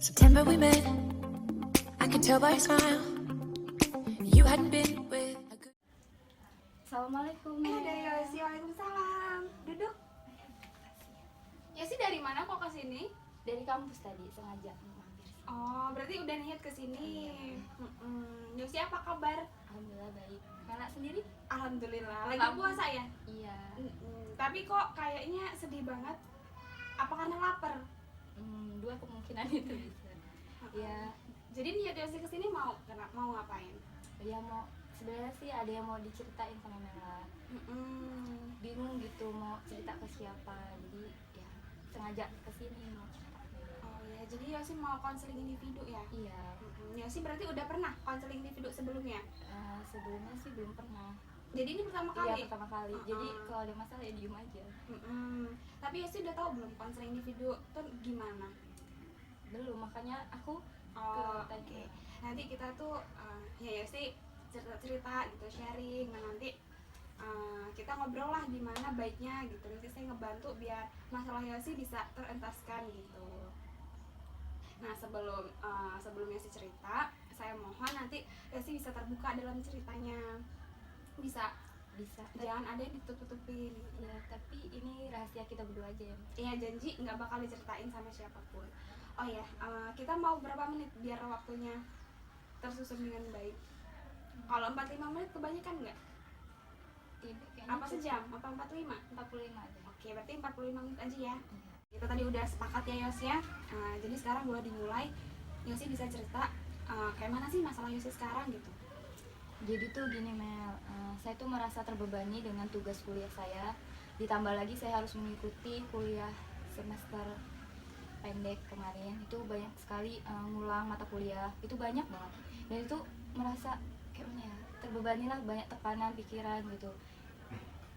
September we met, I could tell by your smile. You hadn't been with a good... Assalamualaikum. Dari Yosi, waalaikumsalam. Duduk. Yosi dari mana kok kesini? Dari kampus tadi sengaja mampir. Oh, berarti udah niat kesini. Yosi apa kabar? Alhamdulillah baik. Kakak sendiri? Alhamdulillah. Lagi Kamu? puasa ya? Iya. Tapi kok kayaknya sedih banget. Apa karena lapar? Dua kemungkinan itu bisa. Ya, Jadi niat Yosi kesini mau ngapain? ya mau sebenarnya sih ada yang mau diceritain sama Mela. Bingung gitu mau cerita ke siapa. Jadi ya sengaja kesini mau cerita. Oh ya, jadi Yosi mau konseling individu ya? Iya. Yosi berarti udah pernah konseling individu sebelumnya? Sebelumnya sih belum pernah. Jadi ini pertama kali? Iya pertama kali. Jadi kalau ada masalah ya diem aja. Tapi Yosi udah tahu belum konseling individu tuh gimana? Belum, makanya aku Oh, ke oke. Nanti kita tuh ya sih cerita-cerita gitu, sharing. Nah, nanti kita ngobrol lah gimana baiknya gitu. Nanti saya ngebantu biar masalah Yosi bisa terentaskan gitu. Nah, sebelum Yosi cerita, saya mohon nanti Yosi bisa terbuka dalam ceritanya. Bisa. Jangan ada yang ditutup-tutupin. Ya, tapi ini rahasia kita berdua aja ya. Iya, janji nggak bakal diceritain sama siapapun. Oh ya, kita mau berapa menit biar waktunya tersusun dengan baik? Kalau 45 menit kebanyakan nggak? Tidak, kayaknya Apa sejam? Apa 45? 45 aja. Oke, berarti 45 menit aja ya. Iya. Kita tadi udah sepakat ya Yos ya. Jadi sekarang boleh dimulai. Yosi bisa cerita kayak mana sih masalah Yosi sekarang gitu? Jadi tuh gini Mel, saya tuh merasa terbebani dengan tugas kuliah saya. Ditambah lagi saya harus mengikuti kuliah semester pendek kemarin. Itu banyak sekali ngulang mata kuliah. Itu banyak banget. Dan itu merasa kayak mana ya, terbebani lah, banyak tekanan pikiran gitu.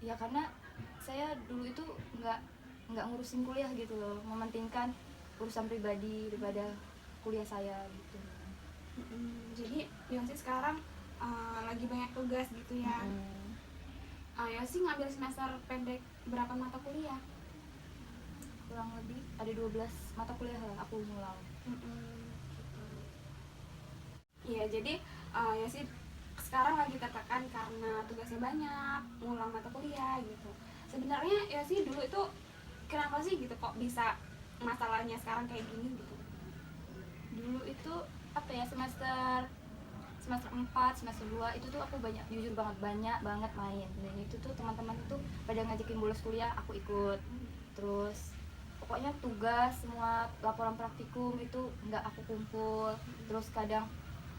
Ya karena saya dulu itu nggak ngurusin kuliah gitu loh, mementingkan urusan pribadi daripada kuliah saya gitu. Jadi Yosi sekarang lagi banyak tugas gitu ya. Yosi ngambil semester pendek berapa mata kuliah? Kurang lebih ada 12 mata kuliah lah aku ngulang. Iya, jadi Yosi sekarang lagi tertekan karena tugasnya banyak, ngulang mata kuliah gitu. Sebenarnya Yosi dulu itu kenapa sih gitu kok bisa masalahnya sekarang kayak gini gitu? Dulu itu apa ya, semester 4, semester 2 itu tuh aku jujur banget main. Dan itu tuh teman-teman tuh pada ngajakin bolos kuliah, aku ikut. Terus pokoknya tugas semua laporan praktikum itu nggak aku kumpul. Terus kadang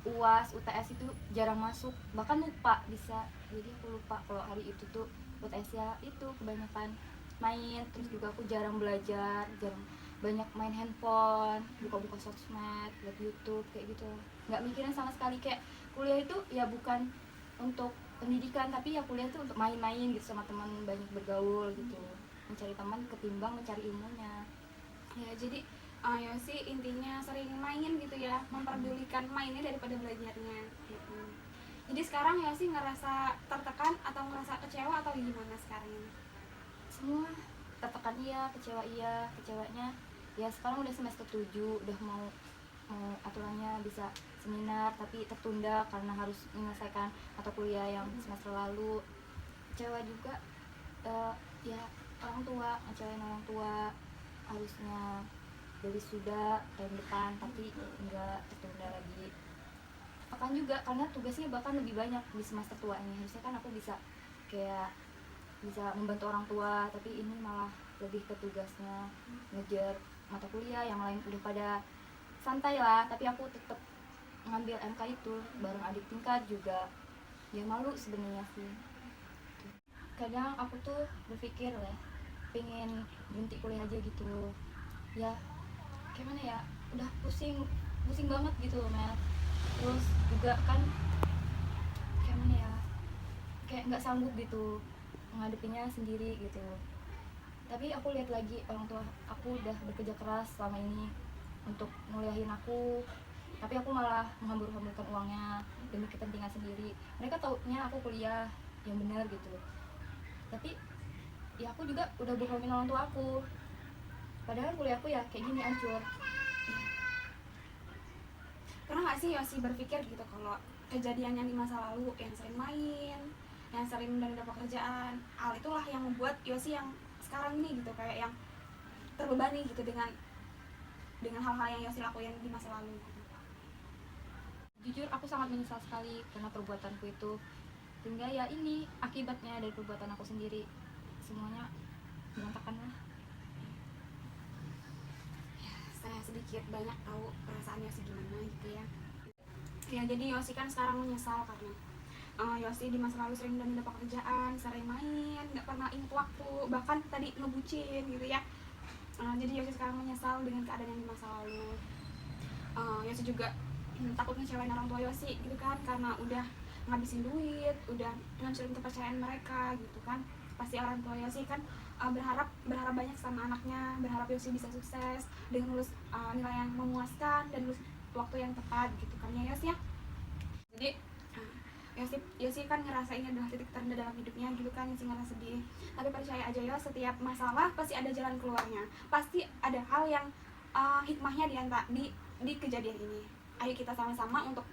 UAS, UTS itu jarang masuk, bahkan lupa bisa. Jadi aku lupa kalau hari itu tuh UTS ya itu kebanyakan main. Terus juga aku jarang belajar, banyak main handphone, buka-buka sosmed, lihat YouTube kayak gitu. Nggak mikirin sama sekali, kayak kuliah itu ya bukan untuk pendidikan, tapi ya kuliah itu untuk main-main gitu sama teman, banyak bergaul gitu, mencari teman ketimbang mencari ilmunya. Ya, jadi Yosi intinya sering main gitu ya, memperdulikan mainnya daripada belajarnya gitu. Jadi sekarang Yosi ngerasa tertekan atau ngerasa kecewa atau gimana sekarang ini? Semua tertekan iya, kecewanya ya sekarang udah semester 7, udah mau aturannya bisa seminar tapi tertunda karena harus menyelesaikan mata kuliah yang semester lalu. Kecewa juga ya ngecewain orang tua, harusnya dari sudah tahun depan tapi enggak, tertunda lagi. Akan juga karena tugasnya bahkan lebih banyak di semester tua ini. Harusnya kan aku bisa membantu orang tua, tapi ini malah lebih ke tugasnya, ngejar mata kuliah. Yang lain udah pada santai lah, tapi aku tetap ngambil MK itu bareng adik tingkat juga. Ya malu sebenarnya sih. Kadang aku tuh berpikir lah, pengen berhenti kuliah aja gitu. Ya kayak mana ya, udah pusing banget gitu loh Mel. Terus juga kan kayak mana ya, kayak nggak sanggup gitu menghadapinya sendiri gitu. Tapi aku lihat lagi orang tua aku udah bekerja keras selama ini untuk nguliahin aku, tapi aku malah menghambur-hamburkan uangnya demi kepentingan sendiri. Mereka taunya aku kuliah yang benar gitu, tapi ya aku juga udah bohongin orang tua aku, padahal kuliahku ya kayak gini hancur. pernah nggak sih Yosi berpikir gitu kalau kejadian yang di masa lalu, yang sering main, yang sering menunda pekerjaan, hal itulah yang membuat Yosi yang sekarang ini gitu kayak yang terbebani gitu dengan hal-hal yang Yosi lakuin di masa lalu gitu. Jujur aku sangat menyesal sekali karena perbuatanku itu, sehingga ya ini akibatnya dari perbuatan aku sendiri, semuanya berantakan lah. Saya sedikit banyak tahu perasaan Yosi gimana gitu ya. Ya jadi Yosi kan sekarang menyesal karena Yosi di masa lalu sering menunda pekerjaan, sering main, nggak pernah ingat waktu, bahkan tadi ngebucin gitu ya. Jadi Yosi sekarang menyesal dengan keadaan yang di masa lalu. Yosi juga takut ngecewain orang tua Yosi gitu kan, karena udah ngabisin duit, udah ngancurin kepercayaan mereka gitu kan. Pasti orang tua Yosi kan berharap banyak sama anaknya, berharap Yosi bisa sukses dengan lulus nilai yang memuaskan dan lulus waktu yang tepat gitu kan ya Yosi ya. Jadi Yosi kan ngerasain adalah titik terendah dalam hidupnya gitu kan, Yosi ngerasa sedih. Tapi percaya aja ya, setiap masalah pasti ada jalan keluarnya, pasti ada hal yang hikmahnya di kejadian ini. Ayo kita sama-sama untuk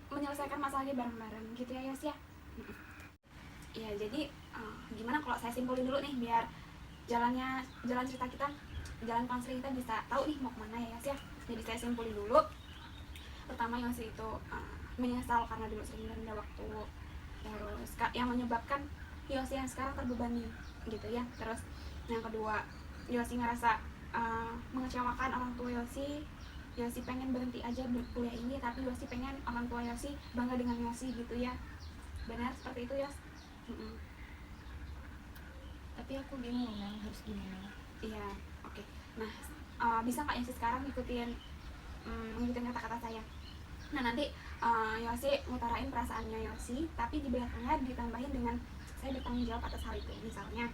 menyelesaikan masalahnya bareng-bareng gitu ya Yos ya. Ya jadi gimana kalau saya simpulin dulu nih biar jalan cerita kita, jalan konseling kita bisa tahu nih mau kemana ya Yos ya. Jadi saya simpulin dulu. Pertama Yos itu menyesal karena dulu sering menunda waktu, terus yang menyebabkan Yosi yang sekarang terbebani gitu ya. Terus yang kedua, Yosi ngerasa mengecewakan orang tua Yosi. Yosi pengen berhenti aja kuliah ini, tapi Yosi pengen orang tua Yosi bangga dengan Yosi gitu ya. Benar seperti itu Yos? Tapi aku bingung Nang, harus gimana. Iya, oke. Nah, bisa nggak Yosi sekarang ngikutin kata-kata saya? Nah nanti Yosi ngutarain perasaannya Yosi, tapi di belakangnya ditambahin dengan saya bertanggung jawab atas hal itu. Misalnya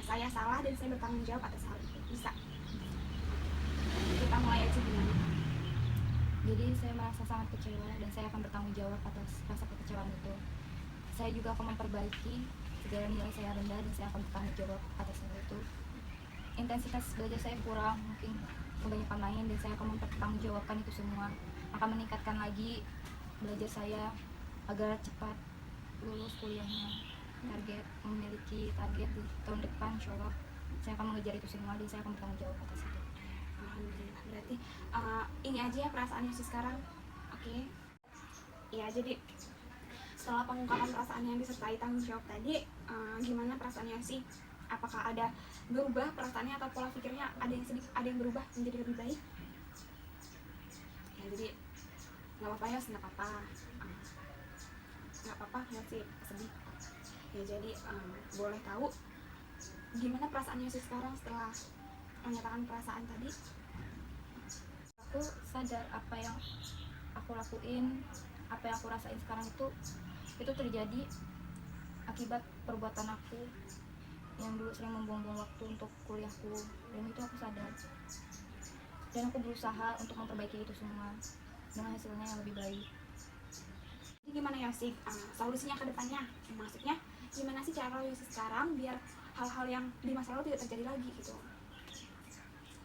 saya salah dan saya bertanggung jawab atas hal itu. Bisa? Kita mulai aja gimana? Jadi saya merasa sangat kecewa dan saya akan bertanggung jawab atas rasa kekecewaan itu. Saya juga akan memperbaiki segala nilai saya rendah dan saya akan bertanggung jawab atas hal itu. Intensitas belajar saya kurang, mungkin kebanyakan main, dan saya akan mempertanggungjawabkan itu semua. Akan meningkatkan lagi belajar saya agar cepat lulus kuliahnya. Target memiliki target di tahun depan, insyaallah saya akan mengejar itu semua dan saya akan bertanggung jawab atas itu. Alhamdulillah, berarti ini aja ya perasaan Yosi sekarang. Oke. Ya jadi setelah pengungkapan perasaan yang disertai tanggung jawab tadi, gimana perasaan Yosi? Apakah ada berubah perasaannya atau pola pikirnya ada yang berubah menjadi lebih baik? Ya jadi nggak apa-apa Yos, nggak apa-apa Yosi sedih. Ya jadi boleh tahu gimana perasaan Yosi sekarang setelah menyatakan perasaan tadi? Aku sadar apa yang aku lakuin, apa yang aku rasain sekarang itu terjadi akibat perbuatan aku yang dulu sering membuang-buang waktu untuk kuliahku, dan itu aku sadar. Dan aku berusaha untuk memperbaiki itu semua dengan hasilnya yang lebih baik. Jadi gimana Yosi solusinya ke depannya? Maksudnya gimana sih cara Yosi sekarang biar hal-hal yang di masa lalu tidak terjadi lagi gitu?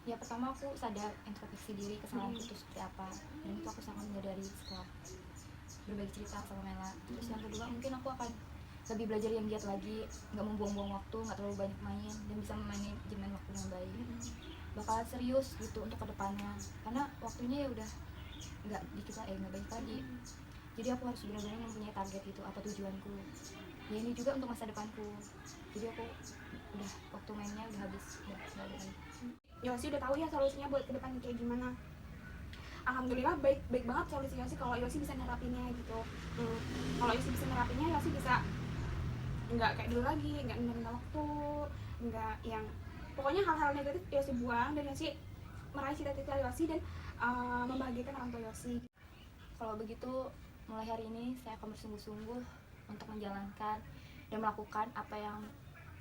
Ya pertama aku sadar introspeksi diri, kesalahanku itu seperti apa, dan itu aku sangat menyadari setelah berbagi cerita sama Mela. Terus yang kedua mungkin aku akan lebih belajar yang giat lagi, nggak membuang-buang waktu, nggak terlalu banyak main, dan bisa manajemen waktu yang baik. Bakal serius gitu untuk kedepannya, karena waktunya ya udah nggak dikit lah, nggak banyak lagi. Jadi aku harus benar-benar mempunyai target itu, apa tujuanku. Ya ini juga untuk masa depanku. Jadi aku udah waktu mainnya udah habis, udah nggak ada lagi. Yosi udah tahu ya solusinya buat ke depan kayak gimana. Alhamdulillah baik banget solusi Yosi kalau Yosi bisa nerapinnya gitu. Kalau Yosi bisa nerapinnya, Yosi bisa nggak kayak dulu lagi, nggak nunda waktu, nggak yang pokoknya hal-hal negatif Yosi buang dan Yosi meraih cita-cita Yosi dan membahagiakan orang tua Yosi. Kalau begitu mulai hari ini saya akan bersungguh-sungguh untuk menjalankan dan melakukan apa yang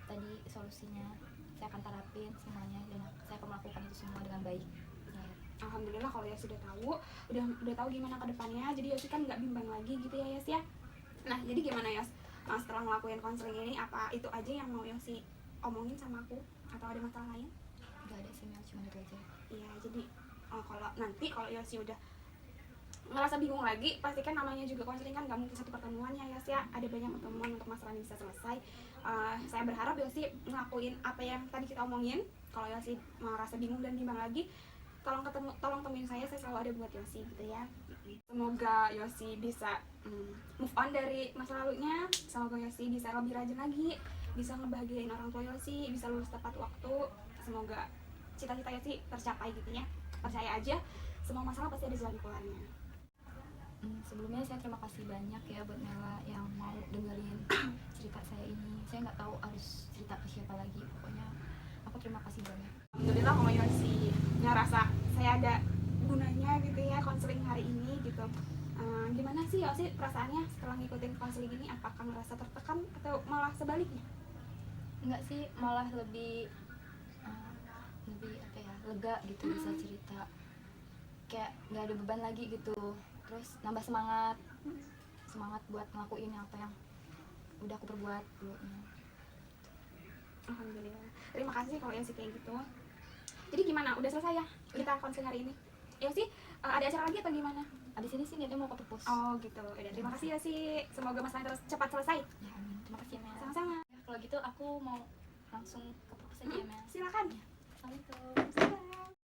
tadi solusinya. Saya akan terapin semuanya dan saya akan melakukan itu semua dengan baik. Ya. Alhamdulillah kalau Yosi udah tahu gimana ke depannya, jadi Yosi kan nggak bimbang lagi gitu ya Yos ya. Nah jadi gimana Yos, setelah ngelakuin konseling ini, apa itu aja yang mau Yosi omongin sama aku atau ada masalah lain? Gak ada sih Mel, cuma itu aja. Iya jadi kalau Yosi udah ngerasa bingung lagi, pastikan namanya juga konseling kan nggak mungkin satu pertemuan ya Yos ya, ada banyak pertemuan untuk masalah ini bisa selesai. Saya berharap Yosi ngelakuin apa yang tadi kita omongin. Kalau Yosi merasa bingung dan bimbang lagi, tolong temuin saya selalu ada buat Yosi gitu ya. Semoga Yosi bisa move on dari masa lalunya, semoga Yosi bisa lebih rajin lagi, bisa ngebahagiain orang tua Yosi, bisa lulus tepat waktu, semoga cita-cita Yosi tercapai gitu ya. Percaya aja, semua masalah pasti ada jalan keluarnya. Sebelumnya saya terima kasih banyak ya buat Mela yang mau dengerin cerita saya ini. Saya nggak tahu harus cerita ke siapa lagi, pokoknya aku terima kasih banyak. Alhamdulillah kalau Yosi ngerasa saya ada gunanya gitu ya konseling hari ini gitu. Gimana sih Yosi perasaannya setelah ngikutin konseling ini? Apakah ngerasa tertekan atau malah sebaliknya? Enggak sih, malah lebih apa ya, lega gitu, bisa cerita, kayak nggak ada beban lagi gitu, terus nambah semangat buat ngelakuin apa yang udah aku perbuat dulunya. Alhamdulillah. Terima kasih kalau Yosi kayak gitu. Jadi gimana? Udah selesai ya kita konseling hari ini? Yosi ada acara lagi atau gimana? Abis ini sih niatnya mau ke perpus. Oh gitu. Udah, terima kasih Yosi. Semoga masalahnya cepat selesai. Ya amin, terima kasih ya Mel. Sama-sama. Ya, kalau gitu aku mau langsung ke perpus aja ya Mel. Silakan. Assalamualaikum. Silakan.